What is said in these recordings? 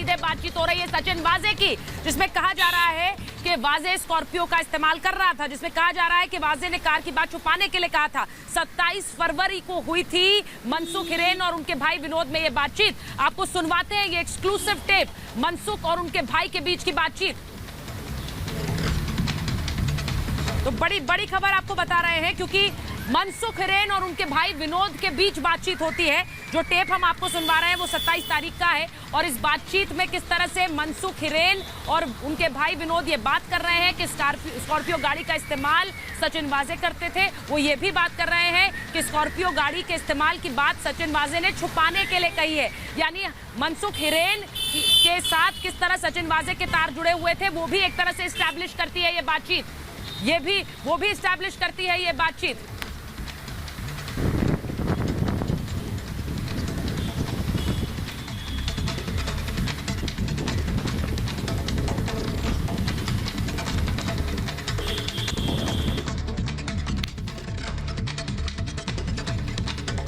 सीधे बातचीत हो रही है सचिन वाजे की, जिसमें कहा जा रहा है कि वाजे स्कॉर्पियो का इस्तेमाल कर रहा था, जिसमें कहा जा रहा है कि वाजे ने कार की बात छुपाने के लिए कहा था। 27 फरवरी को हुई थी मनसुख हिरेन और उनके भाई विनोद में ये बातचीत। आपको सुनवाते हैं ये एक्सक्लूसिव टेप, मनसुख और उनके भाई के बीच की बातचीत। तो बड़ी खबर आपको बता रहे हैं, क्योंकि मनसुख हिरेन और उनके भाई विनोद के बीच बातचीत होती है। जो टेप हम आपको सुनवा रहे हैं वो 27 तारीख का है, और इस बातचीत में किस तरह से मनसुख हिरेन और उनके भाई विनोद ये बात कर रहे हैं कि स्कॉर्पियो गाड़ी का इस्तेमाल सचिन वाजे करते थे। वो ये भी बात कर रहे हैं कि स्कॉर्पियो गाड़ी के इस्तेमाल की बात सचिन वाजे ने छुपाने के लिए कही है। यानी मनसुख हिरेन के साथ किस तरह सचिन वाजे के तार जुड़े हुए थे वो भी एक तरह से इस्टेब्लिश करती है ये बातचीत, वो भी इस्टेब्लिश करती है ये बातचीत।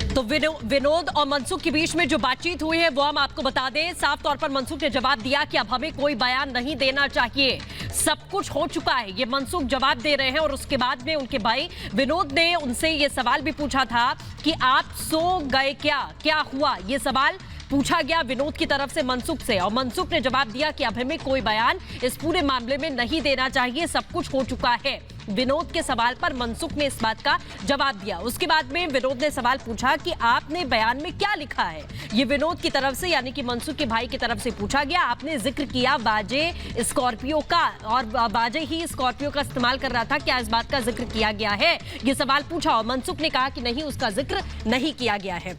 तो विनोद और मनसुख के बीच में जो बातचीत हुई है वो हम आपको बता दें। साफ तौर पर मनसुख ने जवाब दिया कि अब हमें कोई बयान नहीं देना चाहिए, सब कुछ हो चुका है, ये मनसुख जवाब दे रहे हैं। और उसके बाद में उनके भाई विनोद ने उनसे ये सवाल भी पूछा था कि आप सो गए क्या हुआ, ये सवाल पूछा गया विनोद की तरफ से मनसुख से, और मनसुख ने जवाब दिया कि अब हमें कोई बयान इस पूरे मामले में नहीं देना चाहिए, सब कुछ हो चुका है। विनोद के सवाल पर मनसुख ने इस बात का जवाब दिया। उसके बाद में विनोद ने सवाल पूछा कि आपने बयान में क्या लिखा है। ये विनोद की तरफ से यानी कि मनसुख के भाई की तरफ से पूछा गया। आपने जिक्र किया वाजे स्कॉर्पियो का, और वाजे ही स्कॉर्पियो का इस्तेमाल कर रहा था, क्या इस बात का जिक्र किया गया है, ये सवाल पूछा, और मनसुख ने कहा कि नहीं, उसका जिक्र नहीं किया गया है।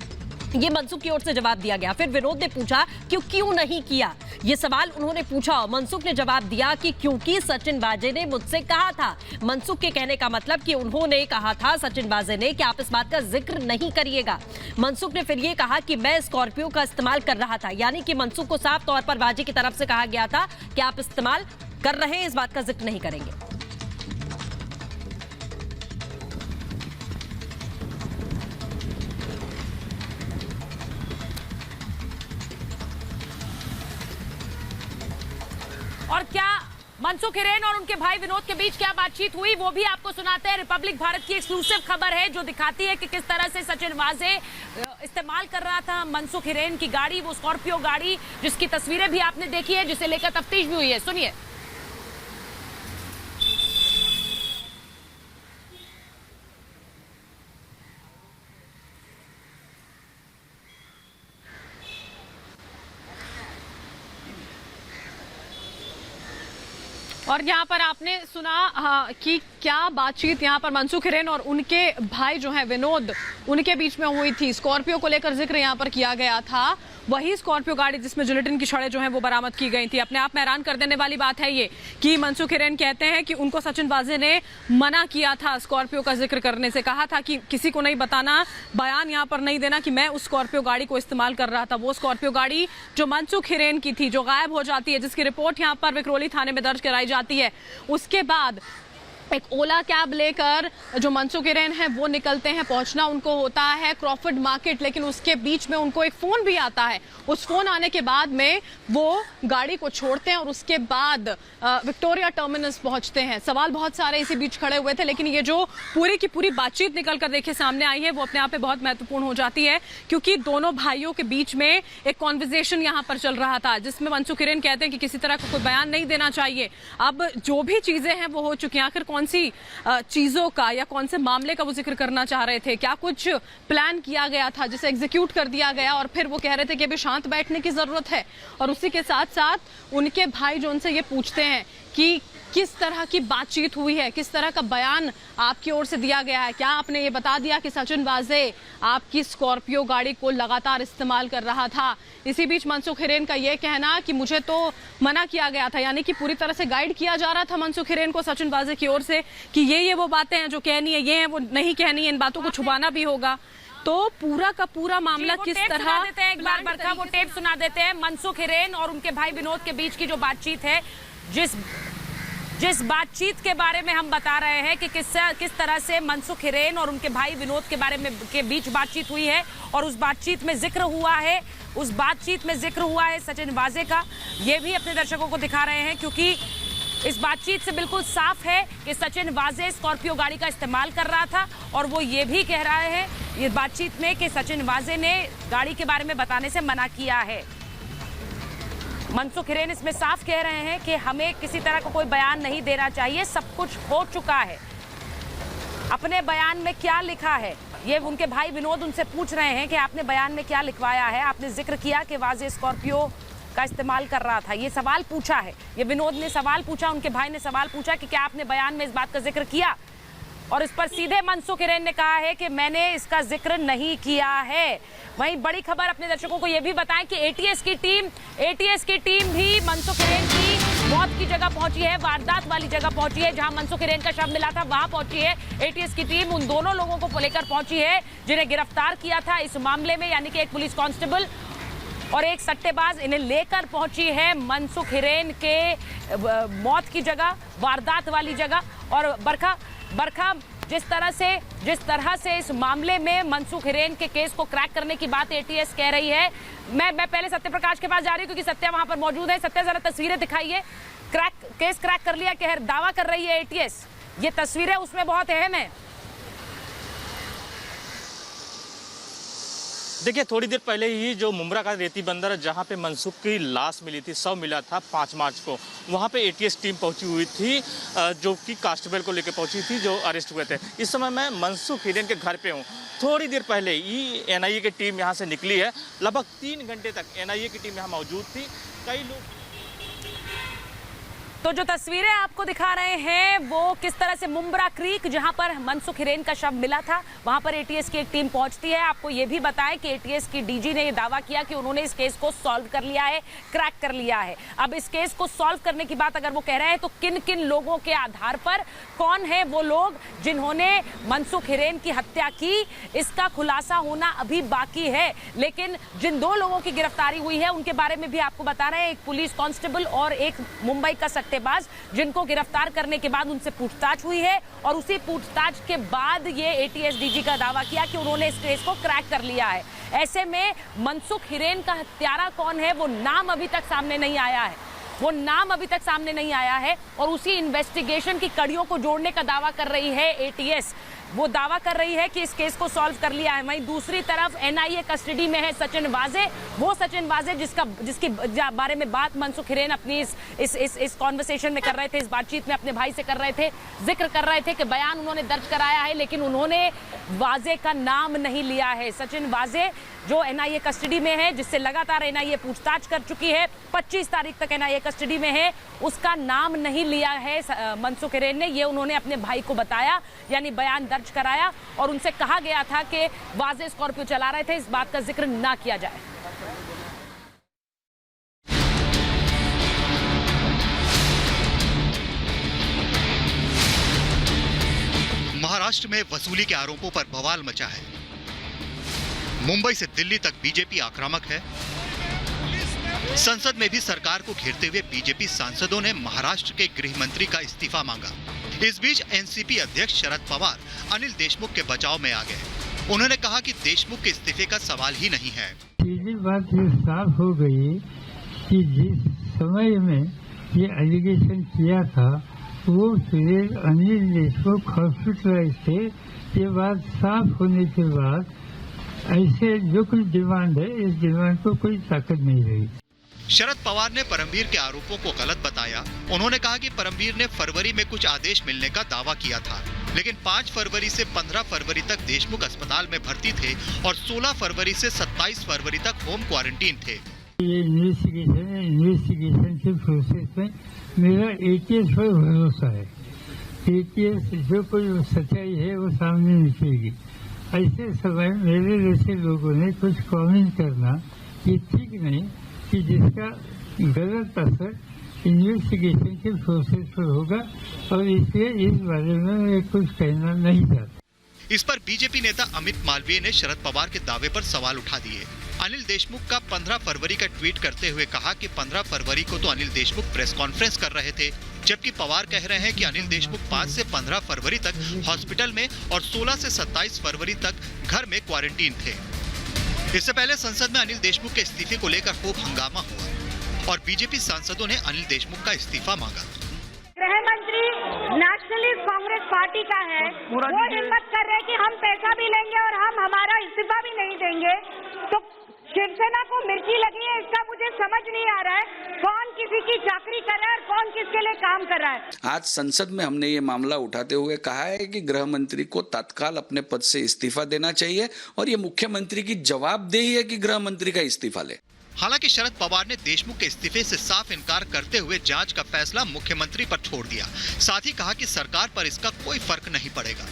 ये मनसुख की ओर से जवाब दिया गया। फिर विनोद ने पूछा क्यों नहीं किया, ये सवाल उन्होंने पूछा। मनसुख ने जवाब दिया कि क्योंकि सचिन वाजे ने मुझसे कहा था। मनसुख के कहने का मतलब कि उन्होंने कहा था सचिन वाजे ने कि आप इस बात का जिक्र नहीं करिएगा। मनसुख ने फिर ये कहा कि मैं स्कॉर्पियो का इस्तेमाल कर रहा था, यानी कि मनसुख को साफ तौर पर वाजे की तरफ से कहा गया था कि आप इस्तेमाल कर रहे हैं, इस बात का जिक्र नहीं करेंगे। और क्या मनसुख हिरेन और उनके भाई विनोद के बीच क्या बातचीत हुई वो भी आपको सुनाते हैं। रिपब्लिक भारत की एक्सक्लूसिव खबर है जो दिखाती है कि किस तरह से सचिन वाजे इस्तेमाल कर रहा था मनसुख हिरेन की गाड़ी, वो स्कॉर्पियो गाड़ी जिसकी तस्वीरें भी आपने देखी है, जिसे लेकर तफ्तीश भी हुई है। सुनिए। और यहाँ पर आपने सुना कि क्या बातचीत यहाँ पर मनसुख हिरेन और उनके भाई जो हैं विनोद, उनके बीच में हुई थी। स्कॉर्पियो को लेकर जिक्र यहाँ पर किया गया था, वही स्कॉर्पियो गाड़ी जिसमें जिलेटिन की छड़ें जो हैं वो बरामद की गई थी। अपने आप में हैरान कर देने वाली बात है ये कि मनसुख हिरेन कहते हैं कि उनको सचिन वाजे ने मना किया था स्कॉर्पियो का जिक्र करने से, कहा था कि किसी को नहीं बताना, बयान यहाँ पर नहीं देना कि मैं उस स्कॉर्पियो गाड़ी को इस्तेमाल कर रहा था। वो स्कॉर्पियो गाड़ी जो मनसुख हिरेन की थी, जो गायब हो जाती है, जिसकी रिपोर्ट यहाँ पर विक्रोली थाने में दर्ज कराई जाती है, उसके बाद एक ओला कैब लेकर जो मनसुख हिरेन है वो निकलते हैं। पहुंचना उनको होता है क्रॉफर्ड मार्केट, लेकिन उसके बीच में उनको एक फोन भी आता है। उस फोन आने के बाद में वो गाड़ी को छोड़ते हैं और उसके बाद विक्टोरिया टर्मिनस पहुंचते हैं। सवाल बहुत सारे इसी बीच खड़े हुए थे, लेकिन ये जो पूरी की पूरी बातचीत निकल कर देखिए सामने आई है वो अपने आप में बहुत महत्वपूर्ण हो जाती है, क्योंकि दोनों भाइयों के बीच में एक कॉन्वर्सेशन यहाँ पर चल रहा था जिसमें मनसुख हिरेन कहते हैं कि किसी तरह का कोई बयान नहीं देना चाहिए। अब जो भी चीजें हैं वो हो चुकी हैं, आखिर कौन सी चीजों का या कौन से मामले का वो जिक्र करना चाह रहे थे, क्या कुछ प्लान किया गया था जिसे एग्जीक्यूट कर दिया गया, और फिर वो कह रहे थे कि अभी शांत बैठने की जरूरत है। और उसी के साथ साथ उनके भाई जो उनसे ये पूछते हैं कि किस तरह की बातचीत हुई है, किस तरह का बयान आपकी ओर से दिया गया है, क्या आपने ये बता दिया कि सचिन वाजे आपकी स्कॉर्पियो गाड़ी को लगातार इस्तेमाल कर रहा था। इसी बीच मनसुख हिरेन का ये कहना कि मुझे तो मना किया गया था, यानी कि पूरी तरह से गाइड किया जा रहा था मनसुख हिरेन को सचिन वाजे की ओर से कि ये वो बातें हैं जो कहनी है, ये है वो नहीं कहनी है, इन बातों को छुपाना भी होगा। तो पूरा का पूरा मामला किस तरह देते हैं, एक बार बरखा वो टेप सुना देते हैं। मनसुख हिरेन और उनके भाई विनोद के बीच की जो बातचीत है, जिस बातचीत के बारे में हम बता रहे हैं कि किस तरह से मनसुख हिरेन और उनके भाई विनोद के बारे में के बीच बातचीत हुई है और उस बातचीत में जिक्र हुआ है सचिन वाजे का, ये भी अपने दर्शकों को दिखा रहे हैं क्योंकि इस बातचीत से बिल्कुल साफ है कि सचिन वाजे स्कॉर्पियो गाड़ी का इस्तेमाल कर रहा था और वो ये भी कह रहा है इस बातचीत में कि सचिन वाजे ने गाड़ी के बारे में बताने से मना किया है। मनसुख हिरेन इसमें साफ कह रहे हैं कि हमें किसी तरह का कोई बयान नहीं देना चाहिए, सब कुछ हो चुका है। अपने बयान में क्या लिखा है ये उनके भाई विनोद उनसे पूछ रहे हैं कि आपने बयान में क्या लिखवाया है। आपने जिक्र किया कि वाजे स्कॉर्पियो का इस्तेमाल कर रहा था, ये सवाल पूछा है, ये विनोद ने सवाल पूछा, उनके भाई ने सवाल पूछा कि क्या आपने बयान में इस बात का जिक्र किया, और इस पर सीधे मनसुख हिरेन ने कहा है कि मैंने इसका जिक्र नहीं किया है। वहीं बड़ी खबर अपने दर्शकों को यह भी बताएं कि एटीएस की टीम भी मनसुख हिरेन की मौत की जगह पहुंची है, वारदात वाली जगह पहुंची है, जहां मनसुख हिरेन का शव मिला था वहां पहुंची है। एटीएस की टीम उन दोनों लोगों को लेकर पहुंची है जिन्हें गिरफ्तार किया था इस मामले में, यानी कि एक पुलिस कांस्टेबल और एक सट्टेबाज, इन्हें लेकर पहुंची है मनसुख हिरेन के मौत की जगह, वारदात वाली जगह। और बरखा जिस तरह से इस मामले में मनसुख हिरेन के केस को क्रैक करने की बात एटीएस कह रही है। मैं पहले सत्यप्रकाश के पास जा रही हूं क्योंकि सत्या वहां पर मौजूद है। सत्या, जरा तस्वीरें दिखाइए। केस क्रैक कर लिया कह दावा कर रही है एटीएस, ये तस्वीरें उसमें बहुत अहम है। देखिए, थोड़ी देर पहले ही जो मुमरा का रेती बंदर जहां पे मनसुख की लाश मिली थी, शव मिला था 5 मार्च को, वहां पे एटीएस टीम पहुंची हुई थी जो कि कांस्टेबल को लेकर पहुंची थी जो अरेस्ट हुए थे। इस समय मैं मनसुख हिरेन के घर पे हूं। थोड़ी देर पहले ही एनआईए की टीम यहां से निकली है। लगभग 3 घंटे तक एनआईए की टीम यहाँ मौजूद थी। कई लोग तो जो तस्वीरें आपको दिखा रहे हैं वो किस तरह से मुमरा क्रीक, जहां पर मनसुख हिरेन का शव मिला था, वहां पर एटीएस की एक टीम पहुंचती है। आपको ये भी बताएं कि एटीएस की डीजी ने ये दावा किया कि उन्होंने इस केस को सॉल्व कर लिया है, क्रैक कर लिया है। अब इस केस को सॉल्व करने की बात अगर वो कह रहे हैं तो किन किन लोगों के आधार पर, कौन है वो लोग जिन्होंने मनसुख हिरेन की हत्या की, इसका खुलासा होना अभी बाकी है। लेकिन जिन 2 लोगों की गिरफ्तारी हुई है उनके बारे में भी आपको बता रहे हैं, एक पुलिस कांस्टेबल और एक मुंबई का सट्टेबाज, जिनको गिरफ्तार करने के बाद उनसे पूछताछ हुई है और उसी पूछताछ के बाद ये एटीएस डीजी का दावा किया कि उन्होंने इस केस को क्रैक कर लिया है। ऐसे में मनसुख हिरेन का हत्यारा कौन है वो नाम अभी तक सामने नहीं आया है, और उसी इन्वेस्टिगेशन की कड़ियों को जोड़ने का दावा कर रही है एटीएस। वो दावा कर रही है कि इस केस को सॉल्व कर लिया है। वहीं दूसरी तरफ एनआईए कस्टडी में है सचिन वाजे, वो सचिन वाजे जिसके बारे में बात मनसुख हिरेन अपनी इस कॉन्वर्सेशन में कर रहे थे, इस बातचीत में अपने भाई से कर रहे थे, जिक्र कर रहे थे कि बयान उन्होंने दर्ज कराया है, लेकिन उन्होंने वाजे का नाम नहीं लिया है। सचिन वाजे जो एनआईए कस्टडी में है, जिससे लगातार एनआईए पूछताछ कर चुकी है, 25 तारीख तक एनआईए कस्टडी में है, उसका नाम नहीं लिया है मनसुख हिरेन ने। ये उन्होंने अपने भाई को बताया, यानी बयान दर्ज कराया, और उनसे कहा गया था कि वाजे स्कॉर्पियो चला रहे थे, इस बात का जिक्र ना किया जाए। महाराष्ट्र में वसूली के आरोपों पर बवाल मचा है। मुंबई से दिल्ली तक बीजेपी आक्रामक है। संसद में भी सरकार को घेरते हुए बीजेपी सांसदों ने महाराष्ट्र के गृह मंत्री का इस्तीफा मांगा। इस बीच एनसीपी अध्यक्ष शरद पवार अनिल देशमुख के बचाव में आ गए। उन्होंने कहा कि देशमुख के इस्तीफे का सवाल ही नहीं है। सीधी बात ये साफ हो गई कि जिस समय में ये एलिगेशन किया था वो अनिल देशमुख हॉस्पिटलाइज थे। ये बात साफ होने के बाद ऐसे जो कुछ डिमांड है, इस डिमांड को कोई ताकत नहीं रही। शरद पवार ने परमवीर के आरोपों को गलत बताया। उन्होंने कहा कि परमवीर ने फरवरी में कुछ आदेश मिलने का दावा किया था, लेकिन 5 फरवरी से 15 फरवरी तक देशमुख अस्पताल में भर्ती थे और 16 फरवरी से 27 फरवरी तक होम क्वारंटीन थे। ये इन्वेस्टिगेशन के प्रोसेस में मेरा एटीएस पर भरोसा है। एटीएस जो कोई सच्चाई है वो सामने निकलेगी। ऐसे समय मेरे जैसे लोगों ने कुछ कमेंट करना ये ठीक नहीं, कि जिसका गलत असर इन्वेस्टिगेशन के प्रोसेस पर होगा, और इसलिए इस बारे में मैं कुछ कहना नहीं चाहता। इस पर बीजेपी नेता अमित मालवीय ने शरद पवार के दावे पर सवाल उठा दिए। अनिल देशमुख का 15 फरवरी का ट्वीट करते हुए कहा कि 15 फरवरी को तो अनिल देशमुख प्रेस कॉन्फ्रेंस कर रहे थे, जबकि पवार कह रहे हैं कि अनिल देशमुख 5 से 15 फरवरी तक हॉस्पिटल में और 16 से 27 फरवरी तक घर में क्वारंटीन थे। इससे पहले संसद में अनिल देशमुख के इस्तीफे को लेकर खूब हंगामा हुआ और बीजेपी सांसदों ने अनिल देशमुख का इस्तीफा मांगा। गृह मंत्री नेशनलिस्ट कांग्रेस पार्टी का है, वो हिम्मत कर रहे हैं कि हम पैसा भी लेंगे और हम हमारा इस्तीफा भी नहीं देंगे, तो शिवसेना को मिर्ची लगी है। इसका मुझे समझ नहीं आ रहा है कौन किसी की चाकरी कर रहा है और कौन किसके लिए काम कर रहा है। आज संसद में हमने ये मामला उठाते हुए कहा है कि गृह मंत्री को तत्काल अपने पद से इस्तीफा देना चाहिए और ये मुख्यमंत्री की जवाबदेही है कि गृह मंत्री का इस्तीफा ले। हालांकि शरद पवार ने देशमुख के इस्तीफे से साफ इनकार करते हुए जांच का फैसला मुख्यमंत्री पर छोड़ दिया। साथ ही कहा कि सरकार पर इसका कोई फर्क नहीं पड़ेगा।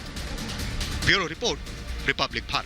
Bureau report, Republic Bharat.